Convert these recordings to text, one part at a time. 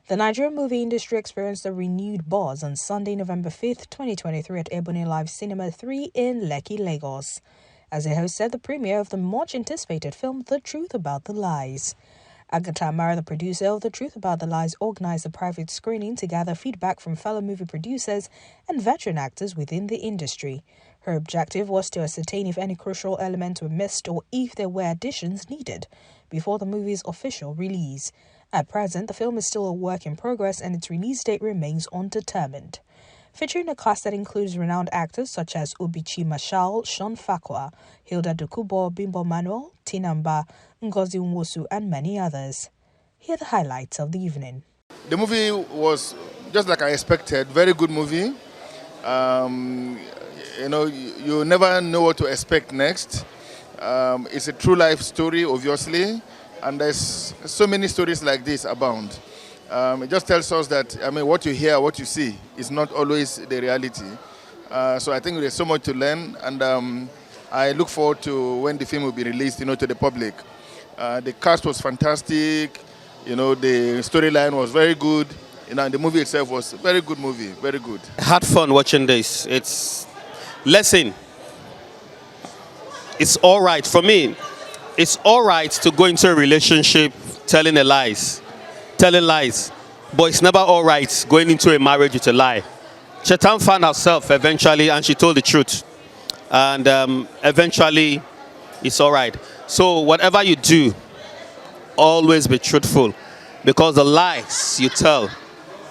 The Nigerian movie industry experienced a renewed buzz on Sunday, November 5th, 2023 at Ebony Live Cinema 3 in Lekki, Lagos, as they hosted the premiere of the much-anticipated film The Truth About the Lies. Agatha Amara, the producer of The Truth About the Lies, organized a private screening to gather feedback from fellow movie producers and veteran actors within the industry. Her objective was to ascertain if any crucial elements were missed or if there were additions needed before the movie's official release. At present, the film is still a work in progress and its release date remains undetermined. Featuring a cast that includes renowned actors such as Obichi Marshall, Sean Fakwa, Hilda Dokubo, Bimbo Manuel, Tinamba, Ngozi Nwosu, and many others. Here are the highlights of the evening. The movie was just like I expected. Very good movie. You never know what to expect next. It's a true life story, obviously, and there's so many stories like this abound. It just tells us that, what you hear, what you see is not always the reality. So I think there's so much to learn, and I look forward to when the film will be released, to the public. The cast was fantastic. The storyline was very good. And the movie itself was a very good movie, very good. I had fun watching this. It's lesson. It's all right for me. It's all right to go into a relationship telling lies, but it's never all right going into a marriage with a lie. Chetan found herself eventually, and she told the truth, and eventually, it's all right. So whatever you do, always be truthful, because the lies you tell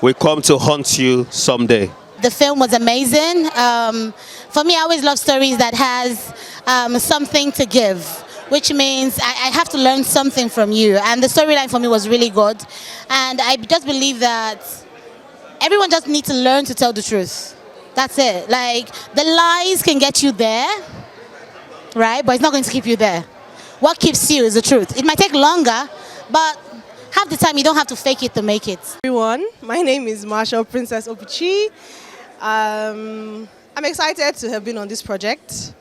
will come to haunt you someday. The film was amazing. For me, I always love stories that has something to give, which means I have to learn something from you. And the storyline for me was really good. And I just believe that everyone just needs to learn to tell the truth. That's it. Like, the lies can get you there, right? But it's not going to keep you there. What keeps you is the truth. It might take longer, but half the time you don't have to fake it to make it. Everyone, my name is Marshall Princess Opichi. I'm excited to have been on this project.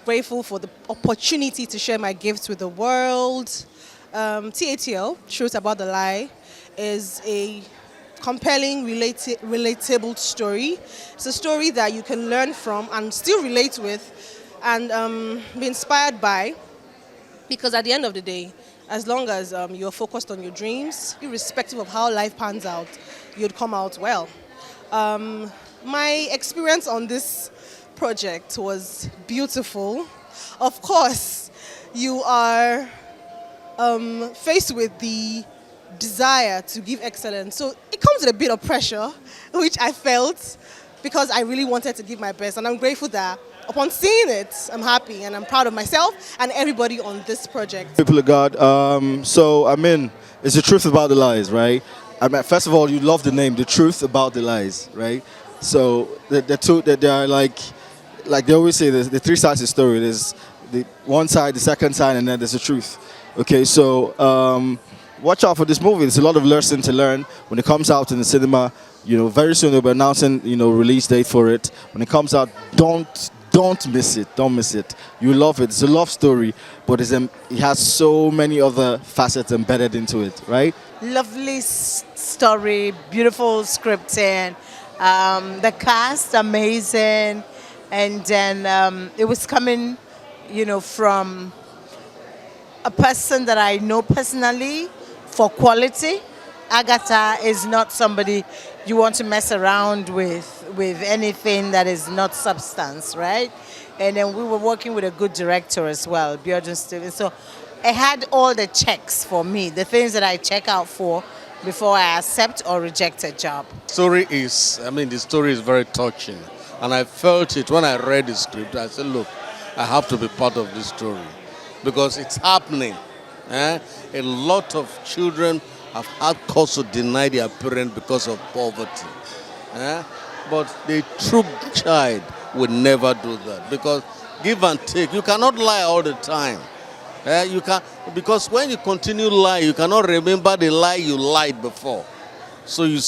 Grateful for the opportunity to share my gifts with the world. TATL, Truth About the Lie, is a compelling, relatable story. It's a story that you can learn from and still relate with and be inspired by, because at the end of the day, as long as you're focused on your dreams, irrespective of how life pans out, you'd come out well. My experience on this project was beautiful. Of course, you are faced with the desire to give excellence. So it comes with a bit of pressure, which I felt, because I really wanted to give my best. And I'm grateful that upon seeing it, I'm happy and I'm proud of myself and everybody on this project. People of God, it's the truth about the lies, right? First of all, you love the name, The Truth About the Lies, right? So the two, they are like they always say, the three sides of the story. There's the one side, the second side, and then there's the truth. Okay, so watch out for this movie. There's a lot of lesson to learn when it comes out in the cinema. Very soon they'll be announcing, release date for it. When it comes out, don't miss it. Don't miss it. You love it. It's a love story, but it has so many other facets embedded into it, right? Lovely story, beautiful scripting, the cast amazing, and then it was coming, from a person that I know personally for quality. Agatha is not somebody you want to mess around with anything that is not substance, right? And then we were working with a good director as well, Bjorn Steven. So it had all the checks for me, the things that I check out for before I accept or reject a job. The story is very touching. And I felt it when I read the script. I said, look, I have to be part of this story because it's happening. A lot of children have had cause to deny their parents because of poverty. But the true child would never do that, because give and take, you cannot lie all the time. Because when you continue lying, you cannot remember the lie you lied before. So you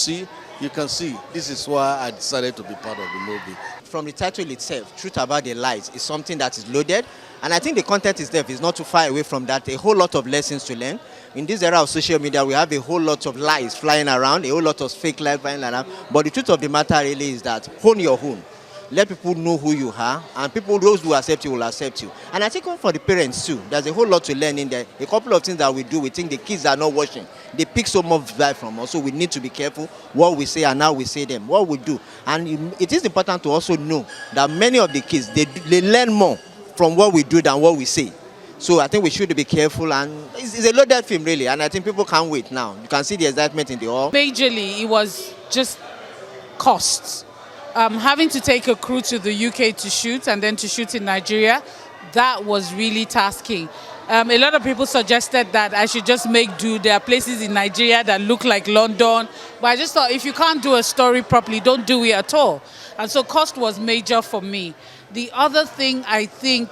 can see, this is why I decided to be part of the movie. From the title itself, Truth About the Lies is something that is loaded, and I think the content itself is not too far away from that. A whole lot of lessons to learn. in this era of social media, we have a whole lot of lies flying around, a whole lot of fake lies flying around. But the truth of the matter really is that hone your own. Let people know who you are, and people, those who accept you will accept you. And I think for the parents too, there's a whole lot to learn in there. A couple of things that we do, we think the kids are not watching. They pick so much life from us, so we need to be careful what we say and how we say them, what we do. And it is important to also know that many of the kids, they learn more from what we do than what we say. So I think we should be careful, and it's a loaded film really, and I think people can't wait now. You can see the excitement in the hall. Majorly, it was just costs. Having to take a crew to the UK to shoot and then to shoot in Nigeria, that was really tasking. A lot of people suggested that I should just make do. There are places in Nigeria that look like London, but I just thought if you can't do a story properly, don't do it at all. And so cost was major for me. The other thing I think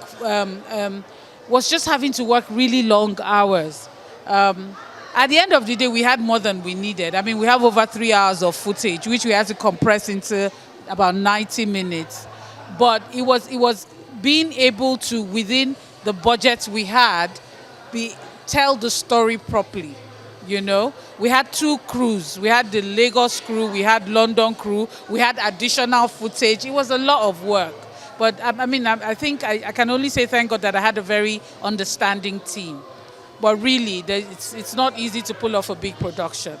was just having to work really long hours. At the end of the day, we had more than we needed. I mean, we have over 3 hours of footage, which we had to compress into about 90 minutes. But it was being able to, within the budget we had, tell the story properly. You know, we had 2 crews. We had the Lagos crew, we had London crew, we had additional footage. It was a lot of work. But I mean, I think I can only say thank God that I had a very understanding team. But really, it's not easy to pull off a big production.